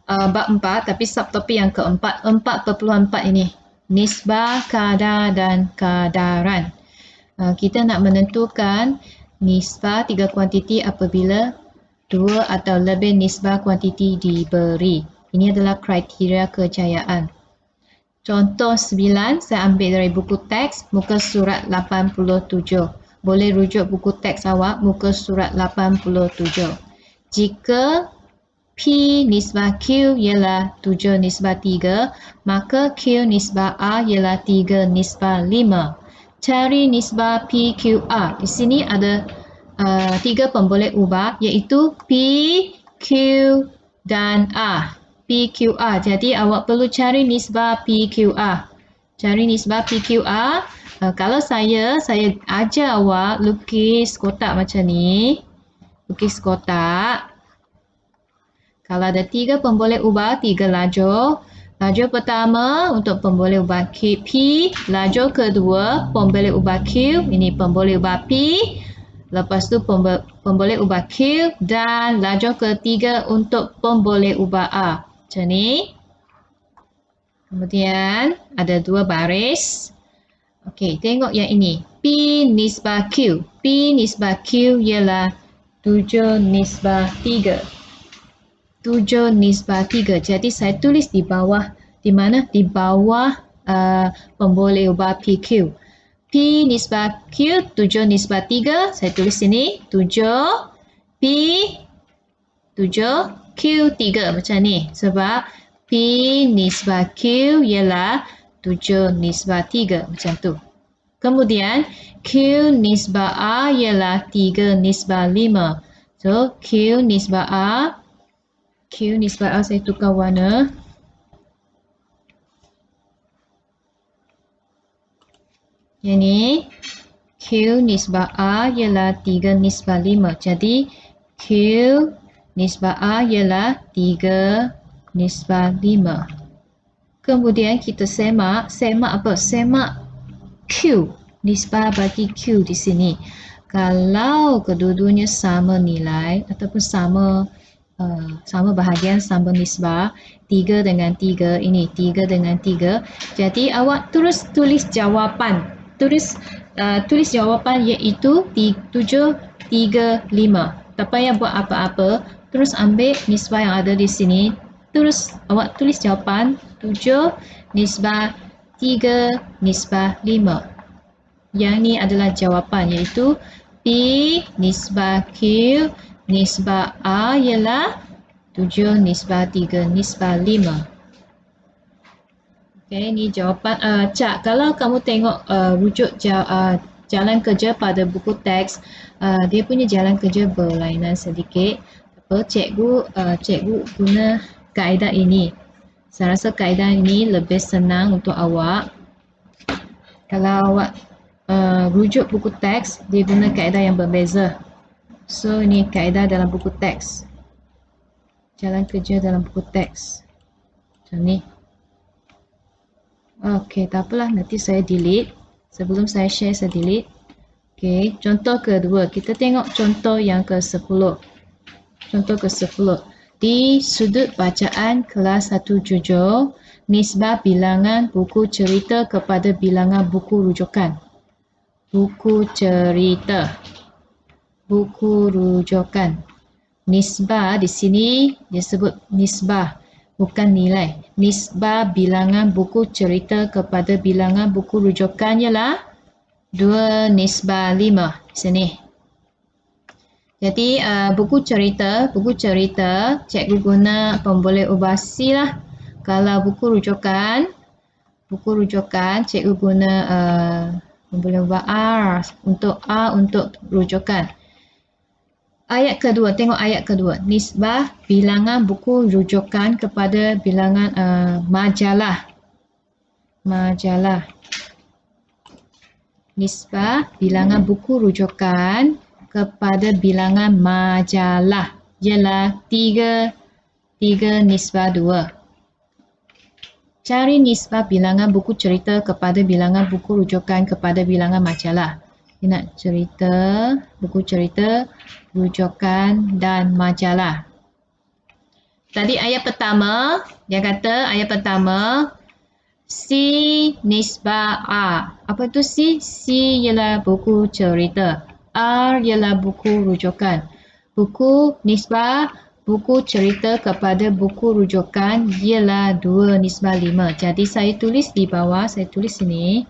bab 4 tapi subtopik yang keempat, 4.4 ini. Nisbah, kadar dan kadaran. Kita nak menentukan nisbah 3 kuantiti apabila 2 atau lebih nisbah kuantiti diberi. Ini adalah kriteria kejayaan. Contoh 9, saya ambil dari buku teks, muka surat 87. Boleh rujuk buku teks awak, muka surat 87. Jika P nisbah Q ialah 7 nisbah 3, maka Q nisbah R ialah 3 nisbah 5. Cari nisbah PQR. Di sini ada 3 pemboleh ubah iaitu P, Q dan R. PQR. Jadi awak perlu cari nisbah PQR. Cari nisbah PQR. Kalau saya ajar awak lukis kotak macam ni. Lukis kotak. Kalau ada 3 pemboleh ubah, 3 lajur. Lajur pertama untuk pemboleh ubah P, lajur kedua pemboleh ubah Q, ini pemboleh ubah P. Lepas tu pemboleh ubah Q dan lajur ketiga untuk pemboleh ubah R. Macam ni. Kemudian ada 2 baris. Okey, tengok yang ini. P nisbah Q. P nisbah Q ialah 7 nisbah 3. 7 nisbah 3. Jadi saya tulis di bawah, di mana? Di bawah pemboleh ubah PQ. P nisbah Q 7 nisbah 3. Saya tulis sini 7 P 7 Q 3 macam ni. Sebab P nisbah Q ialah 7 nisbah 3 macam tu. Kemudian Q nisbah R ialah 3 nisbah 5. So Q nisbah R, Q nisbah R saya tukar warna. Yang ni Q nisbah R ialah 3 nisbah 5. Jadi Q nisbah R ialah 3 nisbah 5. Kemudian kita semak apa? Semak Q. Nisbah bagi Q di sini. Kalau kedua-duanya sama nilai ataupun sama bahagian, sama nisbah, 3 dengan 3, ini 3 dengan 3. Jadi awak terus tulis jawapan. Tulis jawapan iaitu 7, 3, 5. Tak payah buat apa-apa. Terus ambil nisbah yang ada di sini. Terus awak tulis jawapan 7 nisbah 3 nisbah 5. Yang ni adalah jawapan iaitu P nisbah Q nisbah R ialah 7 nisbah 3 nisbah 5. Okey, ni jawapan Cak. Kalau kamu tengok rujuk jalan kerja pada buku teks, dia punya jalan kerja berlainan sedikit. Cikgu guna kaedah ini. Saya rasa kaedah ini lebih senang untuk awak. Kalau awak rujuk buku teks, dia guna kaedah yang berbeza. So, ini kaedah dalam buku teks. Jalan kerja dalam buku teks. Macam ni. Okey, tak apalah. Nanti saya delete. Sebelum saya share, saya delete. Okey, contoh kedua. Kita tengok contoh yang ke-10. Contoh ke-10. Di sudut bacaan kelas 1.7, nisbah bilangan buku cerita kepada bilangan buku rujukan. Buku cerita. Buku rujukan. Nisbah di sini disebut nisbah, bukan nilai. Nisbah bilangan buku cerita kepada bilangan buku rujukan ialah 2 nisbah 5 di sini. Jadi buku cerita, cikgu guna pemboleh ubah C lah. Kalau buku rujukan, cikgu guna pemboleh ubah R untuk rujukan. Ayat kedua, tengok ayat kedua. Nisbah bilangan buku rujukan kepada bilangan majalah. Majalah. Nisbah bilangan buku rujukan kepada bilangan majalah ialah 3 nisbah 2. Cari nisbah bilangan buku cerita kepada bilangan buku rujukan kepada bilangan majalah. Kita nak cerita, buku cerita, rujukan dan majalah. Tadi ayat pertama, dia kata ayat pertama, C nisbah A. Apa itu C? C ialah buku cerita. R ialah buku rujukan. Buku nisbah, buku cerita kepada buku rujukan ialah 2 nisbah 5. Jadi saya tulis di bawah, saya tulis sini.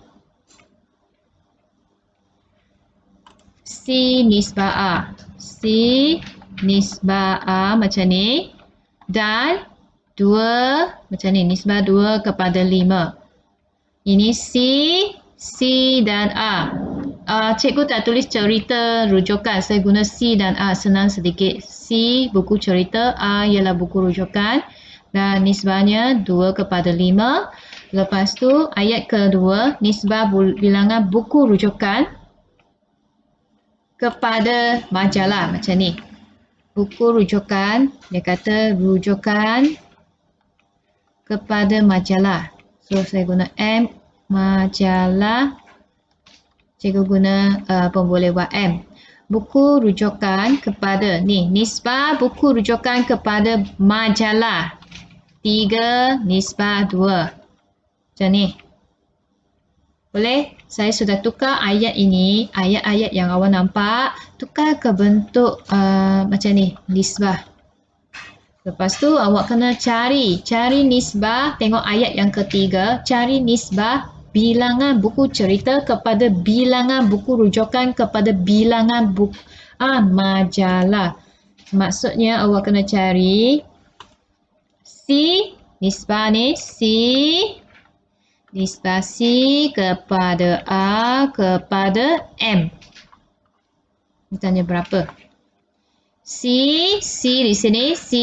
C nisbah A. C nisbah A macam ni. Dan 2 macam ni. Nisbah 2 kepada 5. Ini C, C dan A. Cikgu tak tulis cerita rujukan. Saya guna C dan A. Senang sedikit. C buku cerita. A ialah buku rujukan. Dan nisbahnya 2 kepada 5. Lepas tu ayat kedua. Nisbah bilangan buku rujukan kepada majalah. Macam ni. Buku rujukan. Dia kata rujukan kepada majalah. So, saya guna M, majalah. Cikgu guna pemboleh buat M. Buku rujukan kepada, ni, nisbah buku rujukan kepada majalah. 3 nisbah 2. Macam ni. Boleh? Saya sudah tukar ayat ini, ayat-ayat yang awak nampak, tukar ke bentuk macam ni, nisbah. Lepas tu awak kena cari nisbah, tengok ayat yang ketiga, cari nisbah bilangan buku cerita kepada bilangan buku rujukan kepada bilangan buku majalah. Maksudnya awak kena cari C, nisbah ni C, nisbah C kepada A kepada M. Ditanya berapa? C di sini, C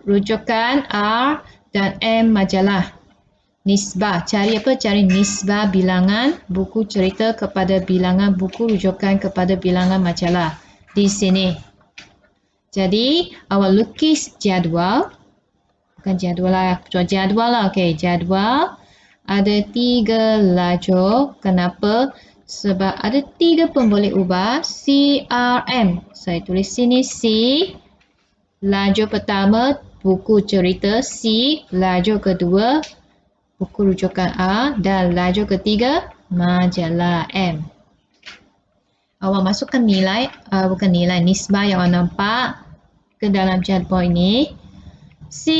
rujukan R dan M majalah. Nisbah, cari apa? Cari nisbah bilangan buku cerita kepada bilangan buku rujukan kepada bilangan majalah. Di sini. Jadi, awak lukis jadual. Bukan jadual lah, jadual lah. Okey, jadual. Ada 3 lajur. Kenapa? Sebab ada 3 pemboleh ubah CRM. Saya tulis sini C. Lajur pertama buku cerita C. Lajur kedua buku rujukan A. Dan lajur ketiga majalah M. Awak masukkan nilai, bukan nilai, nisbah yang awak nampak ke dalam jadual ini. C,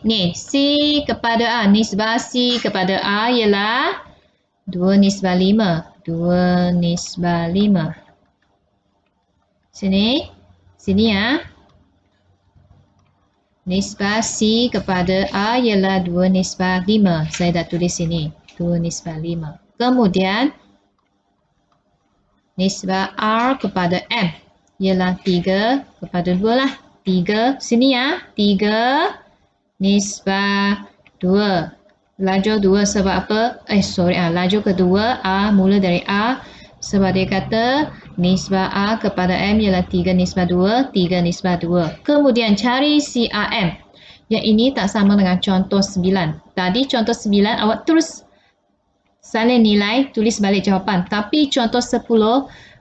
ni C kepada A. Nisbah C kepada A ialah 2 nisbah 5. 2 nisbah 5. Sini ya. Nisbah C kepada A ialah 2 nisbah 5. Saya dah tulis sini. 2 nisbah 5. Kemudian, nisbah R kepada M ialah 3 kepada 2 lah. 3, sini ya. 3 nisbah 2. Lajur 2 sebab apa? Lajur kedua A mula dari A sebab dia kata nisbah A kepada M ialah 3 nisbah 2, 3 nisbah 2. Kemudian cari CRM. Yang ini tak sama dengan contoh 9. Tadi contoh 9 awak terus salin nilai, tulis balik jawapan. Tapi contoh 10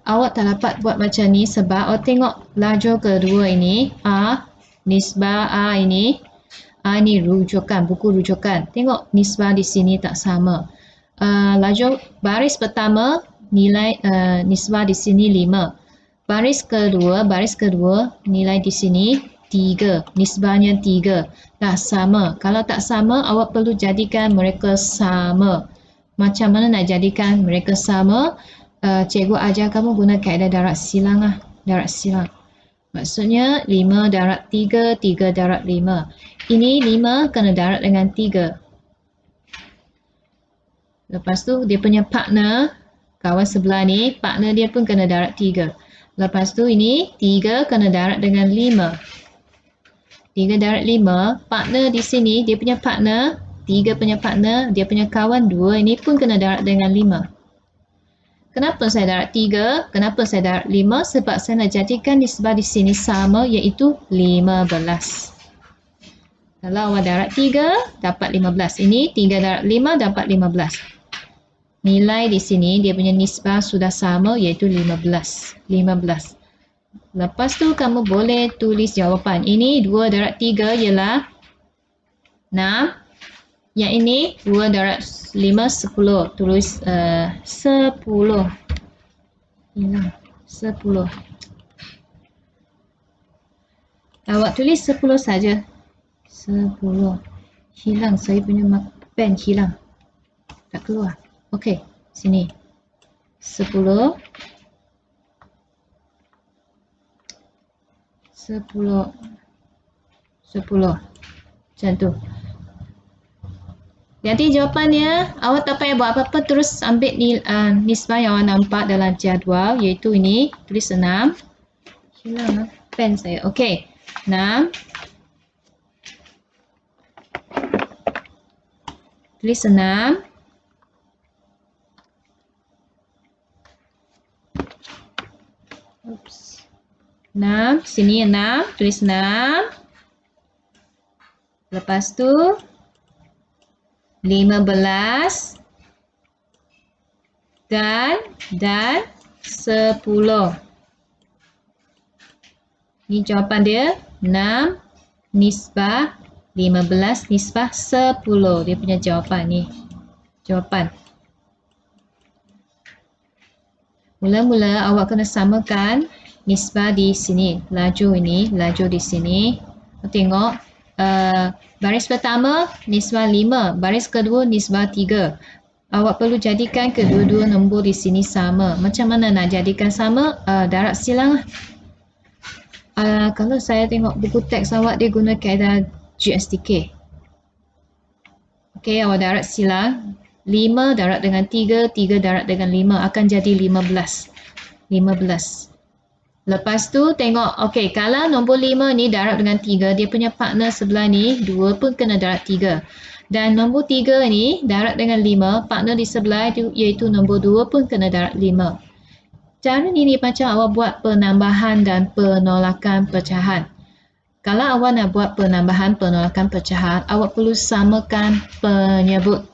awak tak dapat buat macam ni sebab awak tengok lajur kedua ini A, nisbah A ini. Ini rujukan, buku rujukan. Tengok nisbah di sini tak sama. Lajur baris pertama nilai nisbah di sini 5. Baris kedua nilai di sini 3. Nisbahnya 3. Dah sama. Kalau tak sama, awak perlu jadikan mereka sama. Macam mana nak jadikan mereka sama? Cikgu ajar kamu guna kaedah darat silang lah. Darat silang. Maksudnya 5 darat 3, 3 darat 5. Ini 5 kena darat dengan 3. Lepas tu dia punya partner, kawan sebelah ni, partner dia pun kena darat 3. Lepas tu ini 3 kena darat dengan 5. 3 darat 5, partner di sini, dia punya partner, 3 punya partner, dia punya kawan 2, ini pun kena darat dengan 5. Kenapa saya darat 3? Kenapa saya darat 5? Sebab saya nak jadikan nisbah di sini sama iaitu 15. Kalau awak darat 3, dapat 15. Ini 3 darat 5, dapat 15. Nilai di sini, dia punya nisbah sudah sama iaitu 15. 15. Lepas tu kamu boleh tulis jawapan. Ini 2 darab 3 ialah 6. Yang ini 2 darab 5, 10. Tulis 10. Hilang. 10. Awak tulis 10 saja. 10. Hilang. Saya punya pen hilang. Tak keluar. Okey. Sini. 10. 10. 10. Macam tu. Jadi jawapannya, awak tak payah buat apa-apa, terus ambil nisbah yang awak nampak dalam jadual, iaitu ini, tulis 6. Hilang pen saya. Okey, 6. Tulis 6. Oops. 6, sini 6, tulis 6. Lepas tu 15 dan 10. Ini jawapan dia, 6 nisbah 15 nisbah 10. Dia punya jawapan ni. Jawapan. Mula-mula awak kena samakan nisbah di sini. Laju ini, laju di sini. Tengok, baris pertama nisbah 5, baris kedua nisbah 3. Awak perlu jadikan kedua-dua nombor di sini sama. Macam mana nak jadikan sama? Darab silang lah. Kalau saya tengok buku teks awak, dia guna kaedah GSTK. Okey, awak darab silang. 5 darab dengan 3, 3 darab dengan 5 akan jadi 15. 15. Lepas tu tengok, okey, kalau nombor 5 ni darab dengan 3, dia punya partner sebelah ni 2 pun kena darab 3. Dan nombor 3 ni darab dengan 5, partner di sebelah itu iaitu nombor 2 pun kena darab 5. Cara ni macam awak buat penambahan dan penolakan pecahan. Kalau awak nak buat penambahan penolakan pecahan, awak perlu samakan penyebut.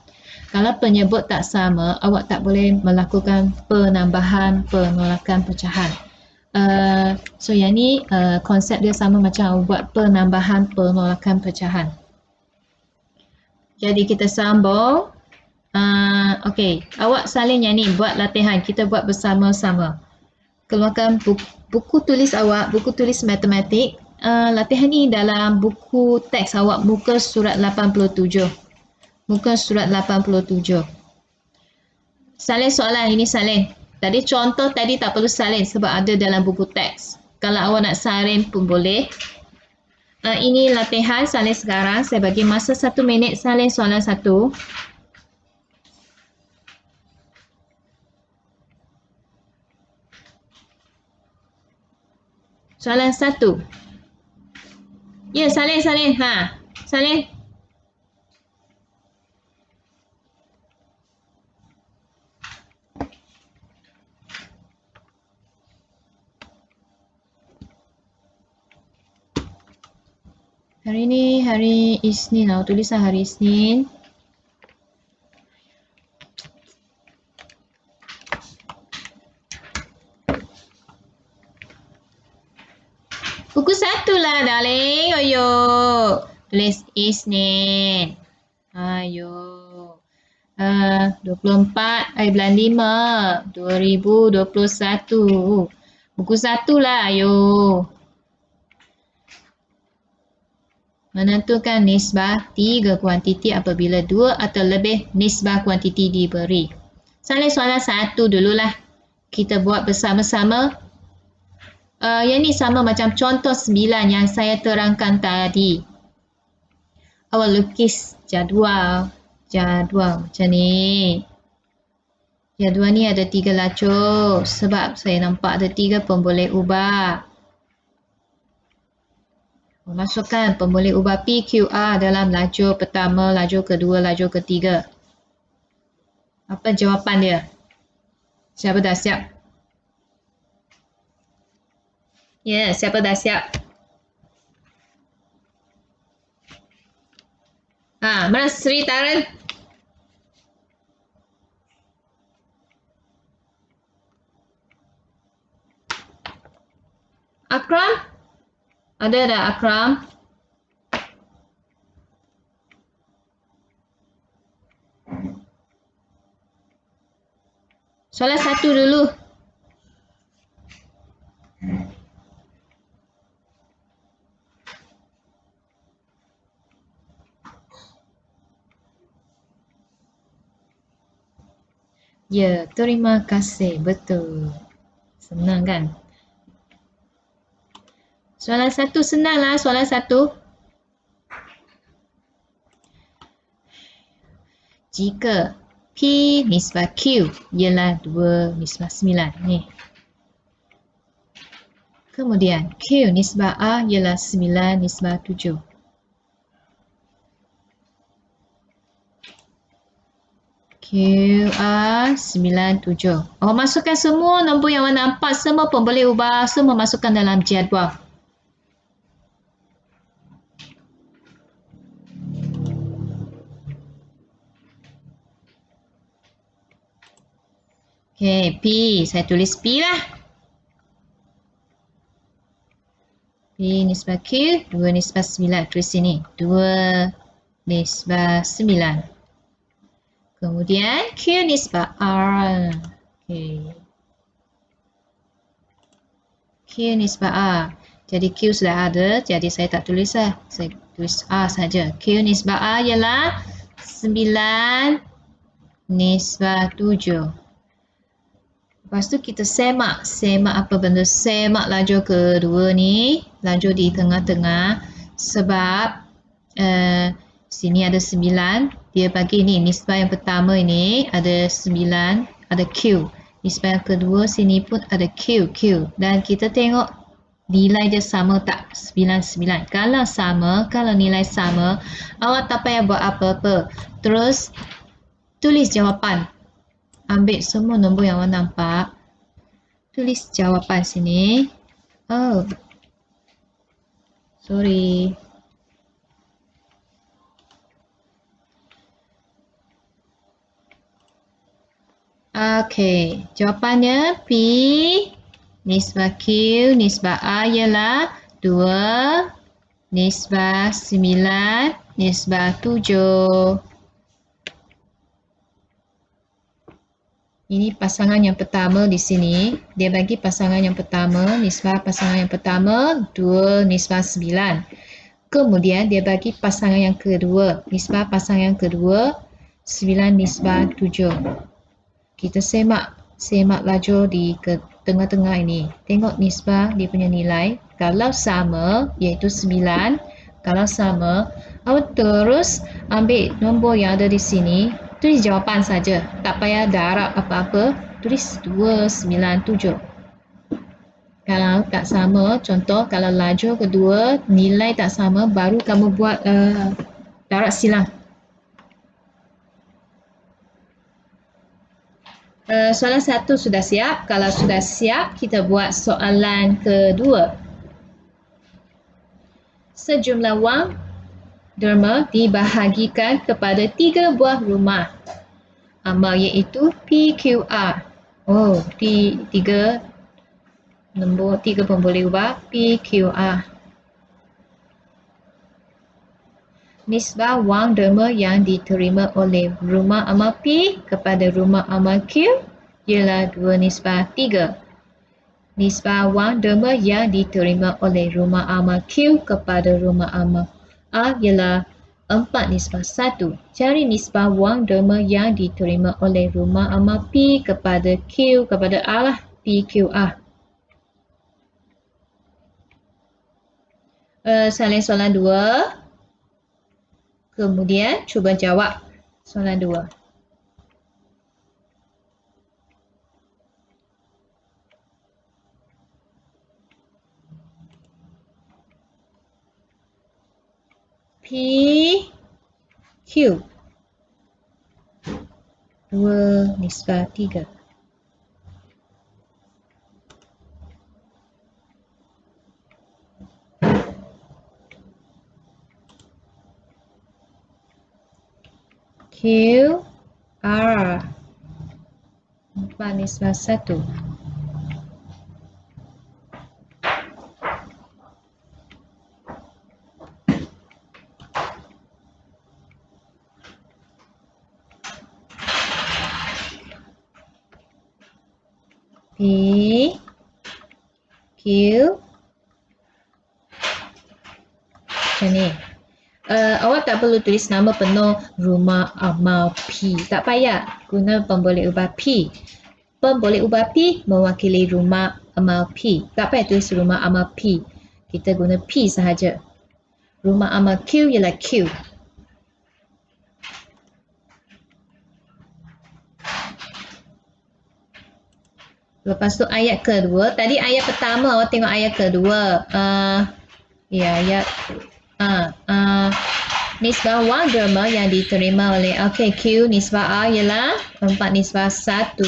Kalau penyebut tak sama, awak tak boleh melakukan penambahan penolakan pecahan. So yang ni konsep dia sama macam awak buat penambahan penolakan pecahan. Jadi kita sambung. Okey, awak salin yang ni, buat latihan. Kita buat bersama-sama. Keluarkan buku tulis awak, buku tulis matematik. Latihan ni dalam buku teks awak, muka surat 87. Muka surat 87. Salin soalan, ini salin. Tadi contoh tadi tak perlu salin sebab ada dalam buku teks. Kalau awak nak salin pun boleh. Ini latihan salin sekarang. Saya bagi masa 1 minit salin soalan 1. Soalan 1. Ya, salin. Salin. Hari ni hari Isnin lah. Tulislah hari Isnin. Buku 1 lah, darling. Ayo. Tulis Isnin. Ayo. 24 bulan 5 2021. Buku 1 lah. Ayo. Menentukan nisbah 3 kuantiti apabila 2 atau lebih nisbah kuantiti diberi. Salin soalan 1 dululah. Kita buat bersama-sama. Yang ni sama macam contoh 9 yang saya terangkan tadi. Awak lukis jadual. Jadual macam ni. Jadual ni ada 3 lacur. Sebab saya nampak ada 3 pemboleh ubah. Masukkan pemboleh ubah PQR dalam lajur pertama, lajur kedua, lajur ketiga. Apa jawapan dia? Siapa dah siap? Ya, siapa dah siap? Mana Sri Taran? Ada tak Akram? Soalan 1 dulu. Ya, terima kasih. Betul. Senang kan? Soalan 1 senang lah. Soalan 1. Jika P nisbah Q ialah 2 nisbah 9. Ni. Kemudian Q nisbah A ialah 9 nisbah 7. QR 97. Awak masukkan semua nombor yang warna 4 semua pun boleh ubah, semua masukkan dalam jadual. Okey, P. Saya tulis P lah. P nisbah Q, 2 nisbah 9. Tulis sini. 2 nisbah 9. Kemudian Q nisbah R. Okay. Q nisbah R. Jadi Q sudah ada, jadi saya tak tulis lah. Saya tulis R saja. Q nisbah R ialah 9 nisbah 7. Lepas tu kita semak. Semak apa benda? Semak lajur kedua ni. Lajur di tengah-tengah. Sebab sini ada 9. Dia bagi ni nisbah yang pertama ini ada 9, ada Q. Nisbah yang kedua sini pun ada Q. Dan kita tengok nilai dia sama tak? 9. Kalau sama, kalau nilai sama, awak tak payah buat apa-apa. Terus tulis jawapan. Ambil semua nombor yang awak nampak. Tulis jawapan sini. Oh. Sorry. Okey, jawapannya P nisbah Q nisbah A ialah 2 nisbah 9 nisbah 7. Ini pasangan yang pertama di sini. Dia bagi pasangan yang pertama, nisbah pasangan yang pertama 2 nisbah 9. Kemudian dia bagi pasangan yang kedua, nisbah pasangan yang kedua 9 nisbah 7. Kita semak lajur di tengah-tengah ini. Tengok nisbah dia punya nilai. Kalau sama, iaitu 9. Kalau sama, awak terus ambil nombor yang ada di sini. Tulis jawapan saja. Tak payah darab apa-apa. Tulis 297. Kalau tak sama, contoh kalau lajur kedua, nilai tak sama, baru kamu buat darab silang. Soalan 1 sudah siap. Kalau sudah siap, kita buat soalan kedua. Sejumlah wang derma dibahagikan kepada 3 buah rumah amal iaitu PQR. Oh, 3 nombor 3 pun boleh ubah. PQR. Nisbah wang derma yang diterima oleh rumah amal P kepada rumah amal Q ialah 2 nisbah 3. Nisbah wang derma yang diterima oleh rumah amal Q kepada rumah amal A ialah 4 nisbah 1. Cari nisbah wang derma yang diterima oleh rumah amal P kepada Q kepada A lah. PQR. Salin soalan 2. Kemudian cuba jawab soalan 2. P Q 2 nisbah 3. Q R 4 nisbah 1. P, Q, macam ni. Awak tak perlu tulis nama penuh rumah amal P. Tak payah guna pemboleh ubah P. Pemboleh ubah P mewakili rumah amal P. Tak payah tulis rumah amal P. Kita guna P sahaja. Rumah amal Q ialah Q. Lepas tu ayat kedua. Tadi ayat pertama awak tengok ayat kedua. Ayat nisbah wang derma yang diterima oleh Q nisbah A ialah 4 nisbah 1.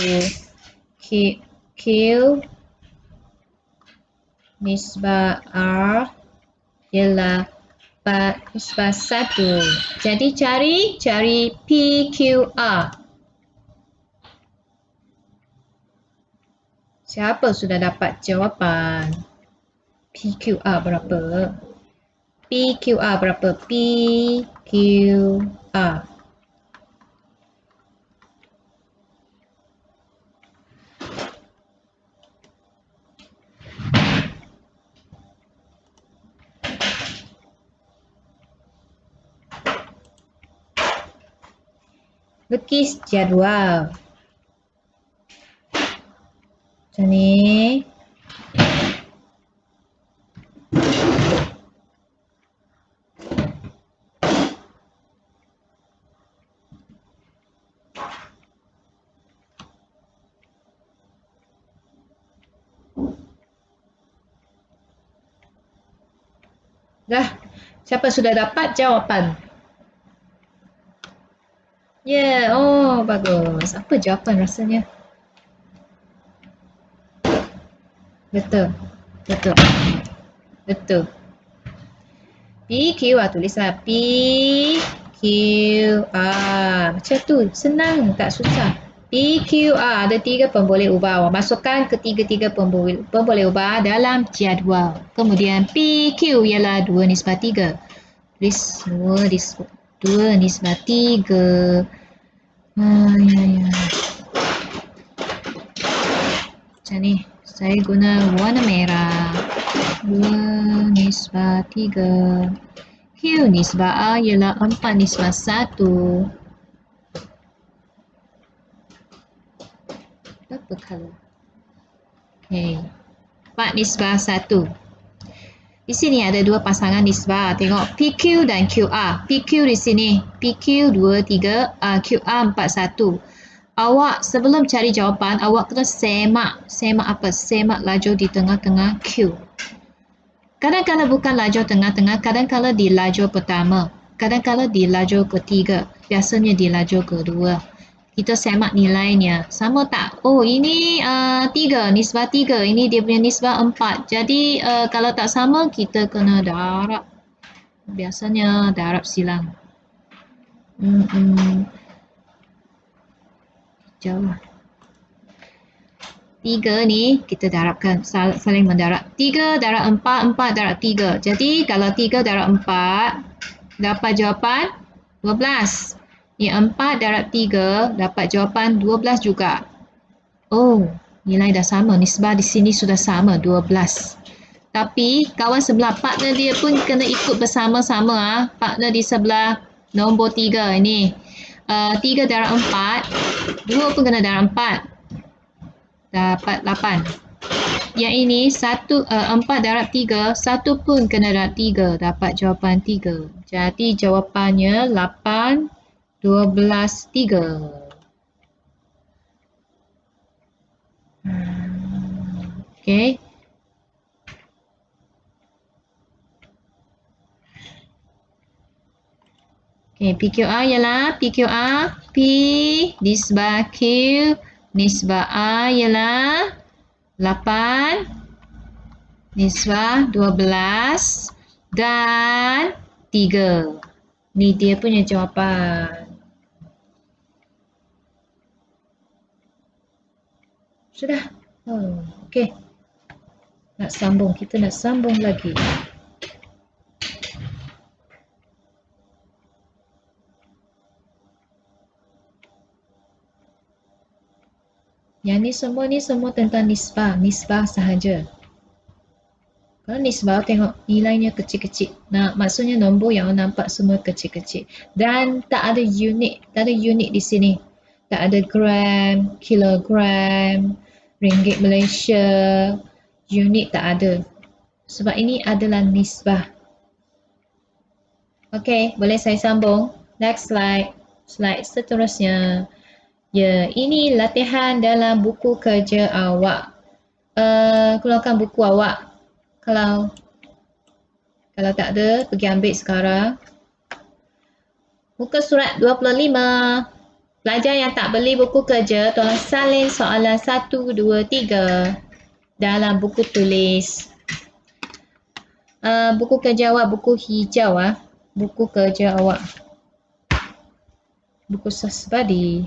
Q nisbah R ialah 4 nisbah 1. Jadi cari PQR. Siapa sudah dapat jawapan? PQR berapa? PQR berapa? PQR. Lukis jadual. Macam ni. Dah, siapa sudah dapat jawapan? Oh bagus. Apa jawapan rasanya? Betul. PQR tulislah PQR. Macam tu, senang, tak susah. PQR ada 3 pemboleh ubah. Masukkan ketiga-tiga pemboleh ubah dalam jadual. Kemudian PQ ialah 2 nisbah 3. Tulis 2 nisbah 3. Macam ni. Saya guna warna merah. 2 nisbah 3. Q nisbah A ialah 4 nisbah 1. Apa color? 4 nisbah 1. Di sini ada 2 pasangan nisbah. Tengok PQ dan QR. PQ di sini. PQ 2, 3. QR 4, 1. Awak sebelum cari jawapan, awak kena semak. Semak apa? Semak lajur di tengah-tengah Q. Kadang-kadang bukan lajur tengah-tengah, kadang-kadang di lajur pertama, kadang-kadang di lajur ketiga, biasanya di lajur kedua. Kita semak nilainya. Sama tak? Oh, ini 3, nisbah 3. Ini dia punya nisbah 4. Jadi, kalau tak sama, kita kena darab. Biasanya darab silang. Jauh. 3 ni kita darabkan, saling mendarab. 3 darab 4, 4 darab 3. Jadi kalau 3 darab 4 dapat jawapan 12. Ni 4 darab 3 dapat jawapan 12 juga. Oh, nilai dah sama. Nisbah di sini sudah sama, 12. Tapi kawan sebelah partner dia pun kena ikut bersama-sama. Partner di sebelah nombor 3 ini. 3 darab 4, 2 pun kena darab 4. Dapat 8. Yang ini 4 darab 3, 1 pun kena darab 3, dapat jawapan 3. Jadi jawapannya 8, 12, 3. Okey. Okey, PQR ialah PQR P nisbah Q nisbah A ialah 8 nisbah 12 dan 3. Ni dia punya jawapan. Sudah? Oh, okey. Kita nak sambung lagi. Yang ni semua tentang nisbah sahaja. Kalau nisbah tengok nilainya kecil-kecil. Nah, maksudnya nombor yang nampak semua kecil-kecil. Dan tak ada unit di sini. Tak ada gram, kilogram, ringgit Malaysia, unit tak ada. Sebab ini adalah nisbah. Okey, boleh saya sambung? Next slide. Slide seterusnya. Ya, ini latihan dalam buku kerja awak. Keluarkan buku awak. Kalau tak ada, pergi ambil sekarang. Muka surat 25. Pelajar yang tak beli buku kerja, tolong salin soalan 1, 2, 3 dalam buku tulis. Buku kerja awak, buku hijau. Buku kerja awak. Buku sasbadi.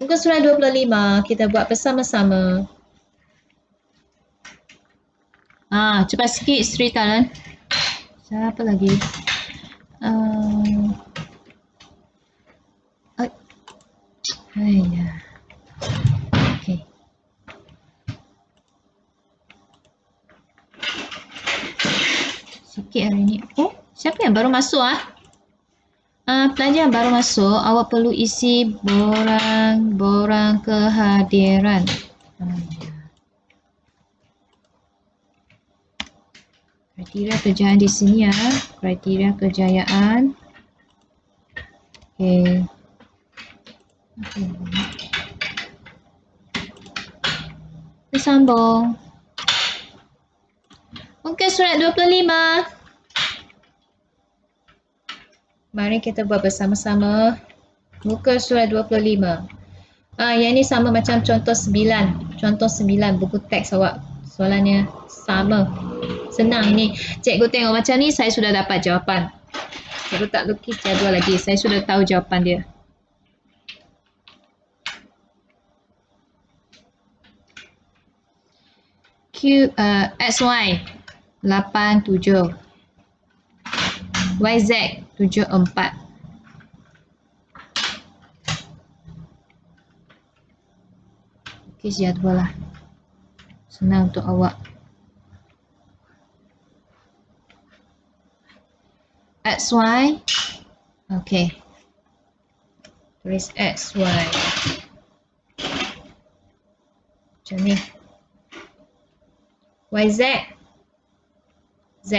Muka surat 25, kita buat bersama-sama. Cepat sikit Sri Talan. Siapa lagi? Okey. Sikit hari ni. Oh, siapa yang baru masuk pelajar yang baru masuk, awak perlu isi borang kehadiran. Kriteria kerjaan di sini kriteria kejayaan. Okey. Bersambung. Muka surat 25. Mari kita buat bersama-sama. Muka surat 25. Yang ini sama macam contoh 9. Contoh 9 buku teks awak. Soalannya sama. Senang ni. Cikgu tengok macam ni, saya sudah dapat jawapan. Cikgu tak lukis jadual lagi. Saya sudah tahu jawapan dia. XY 87. YZ 74. Lukis jadual lah. Senang untuk awak. XY. Okey. Tulis XY. Macam ni. YZ. Z.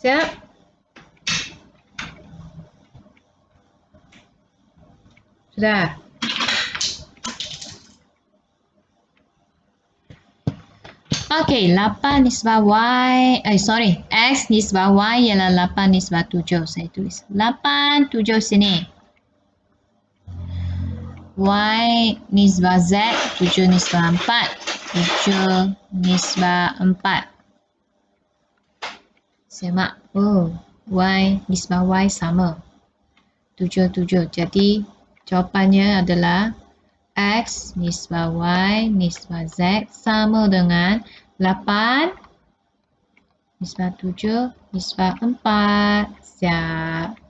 Siap? Sudah? Okey, 8 nisbah Y, X nisbah Y ialah 8 nisbah 7. Saya tulis 8, 7 sini. Y nisbah Z, 7 nisbah 4. 7 nisbah 4. Semak. Oh, Y nisbah Y sama. 7, 7. Jadi, jawapannya adalah X nisbah Y nisbah Z sama dengan 8 nisbah 7 nisbah 4. Siap.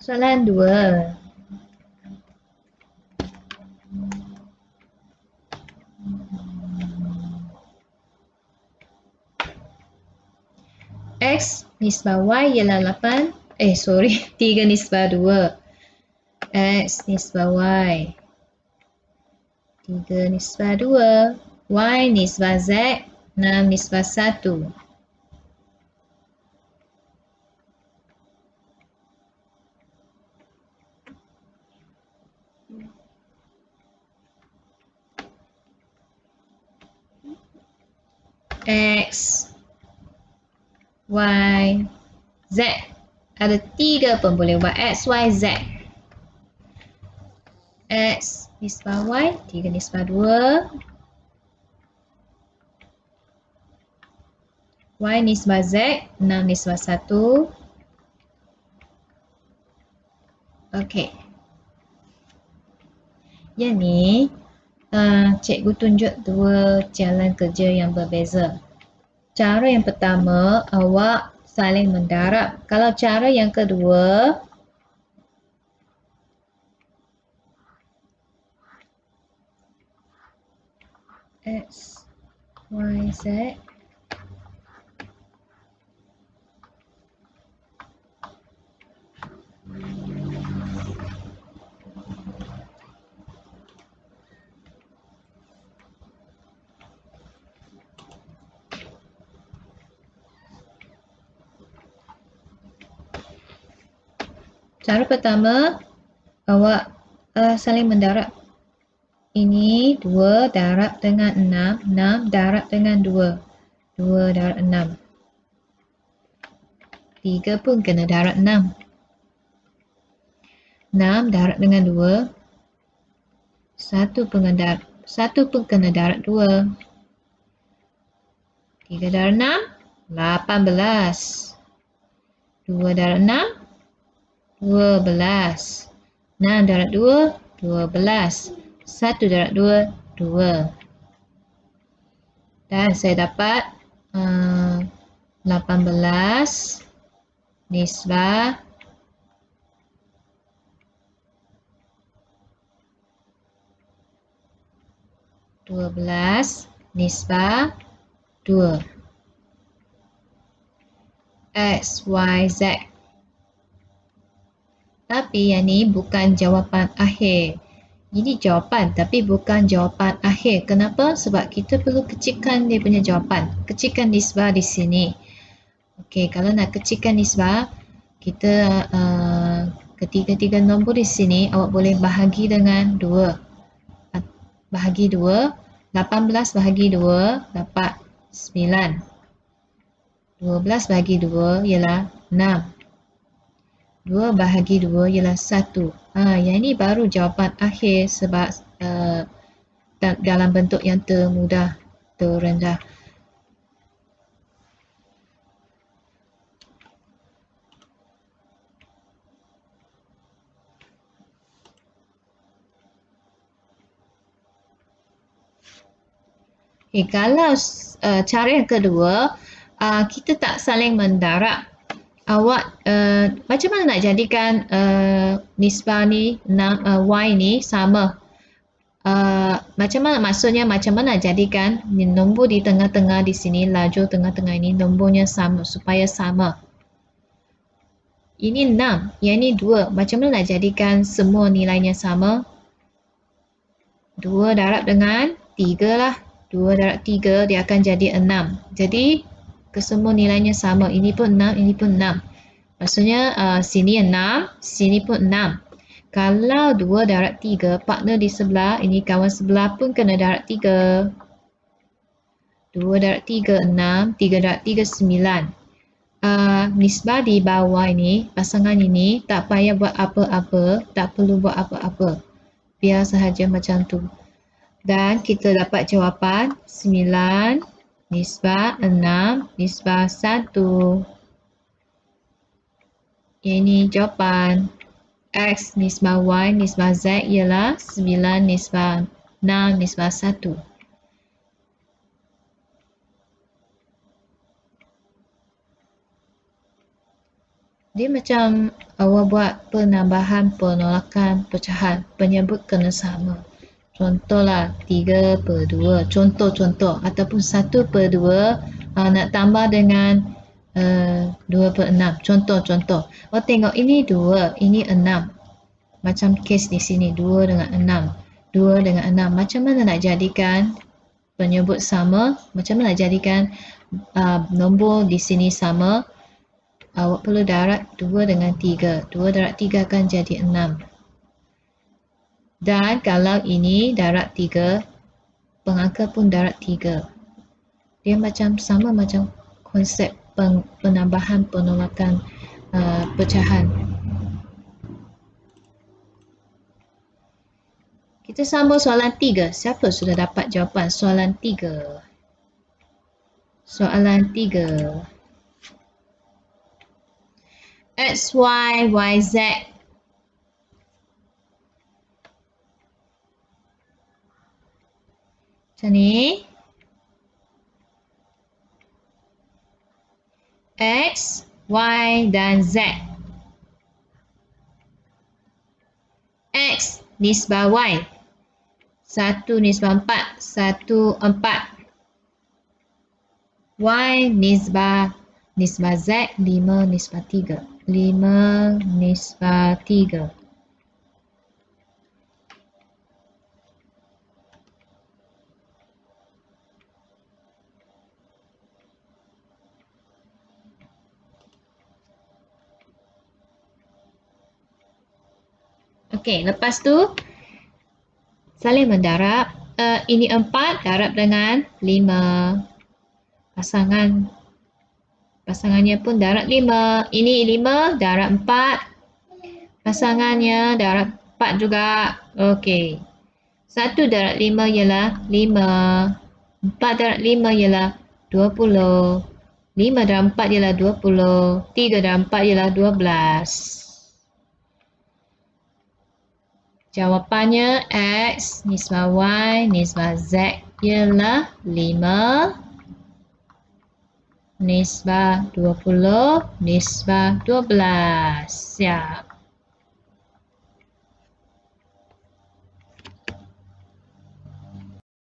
Soalan 2. X nisbah Y ialah 8. 3 nisbah 2. X nisbah Y. 3 nisbah 2. Y nisbah Z. 6 nisbah 1. X, Y, Z. Ada 3 pun boleh buat X, Y, Z. X nisbah Y, 3 nisbah 2. Y nisbah Z, 6 nisbah 1. Okey. Yang ni, cikgu tunjuk 2 jalan kerja yang berbeza. Cara yang pertama, awak saling mendarab. Kalau cara yang kedua, X, Y, Z. Cara pertama, awak saling mendarab. Ini 2 darab dengan 6, 6 darab dengan 2, 2 darab 6. 3 pun kena darab 6. 6 darab dengan 2, 1 pun kena darab 2. 3 darab 6, 18. 2 darab 6, 12. 6 darab 2, 12. 1 darab 2, 2. Dan saya dapat 18 nisbah 12 nisbah 2. X, Y, Z. Tapi yang ni bukan jawapan akhir. Ini jawapan tapi bukan jawapan akhir. Kenapa? Sebab kita perlu kecilkan dia punya jawapan. Kecilkan nisbah di sini. Okey, kalau nak kecilkan nisbah, kita ketiga-tiga nombor di sini awak boleh bahagi dengan 2. Bahagi 2, 18 bahagi 2 dapat 9. 12 bahagi 2 ialah 6. 2 bahagi 2 ialah 1. Yang ini baru jawapan akhir sebab dalam bentuk yang termudah, terendah. Okay, kalau cara yang kedua, kita tak saling mendarab. Awak macam mana nak jadikan nisbah ni, Y ni sama? Macam mana maksudnya, macam mana jadikan nombor di tengah-tengah di sini, lajur tengah-tengah ini nombornya sama supaya sama? Ini 6, yang ini 2. Macam mana nak jadikan semua nilainya sama? 2 darab dengan 3 lah. 2 darab 3 dia akan jadi 6. Jadi kesemua nilainya sama. Ini pun 6, ini pun 6. Maksudnya sini 6, sini pun 6. Kalau 2 darab 3, partner di sebelah, ini kawan sebelah pun kena darab 3. 2 darab 3, 6. 3 darab 3, 9. Nisbah di bawah ini, pasangan ini, tak payah buat apa-apa, tak perlu buat apa-apa. Biar sahaja macam tu. Dan kita dapat jawapan 9 nisbah 6 nisbah 1. Ini jawapan. X nisbah Y nisbah Z ialah 9 nisbah 6 nisbah 1. Dia macam awak buat penambahan, penolakan, pecahan, penyebut kena sama. Contohlah 3/2, contoh ataupun 1/2 nak tambah dengan 2/6. Contoh. Oh, tengok ini 2, ini 6. Macam kes di sini 2 dengan 6. 2 dengan 6. Macam mana nak jadikan penyebut sama? Macam mana nak jadikan nombor di sini sama? Awak perlu darab 2 dengan 3. 2 darab 3 akan jadi 6. Dan kalau ini darab 3, pengangka pun darab 3. Dia macam sama macam konsep penambahan penolakan pecahan. Kita sambung soalan 3. Siapa sudah dapat jawapan soalan 3? Soalan 3. X, Y, Y, Z. Macam ni. X, Y dan Z. X nisbah Y 1 nisbah 4, 1, 4. Y nisbah Z 5 nisbah 3, 5 nisbah 3. Okey, lepas tu saling mendarab. Ini 4 darab dengan 5. Pasangannya pun darab 5. Ini 5 darab 4. Pasangannya darab 4 juga. Okey. 1 darab 5 ialah 5. 4 darab 5 ialah 20. 5 darab 4 ialah 20. 3 darab 4 ialah 12. Jawapannya X nisbah Y nisbah Z ialah 5 nisbah 20 nisbah 12. Siap.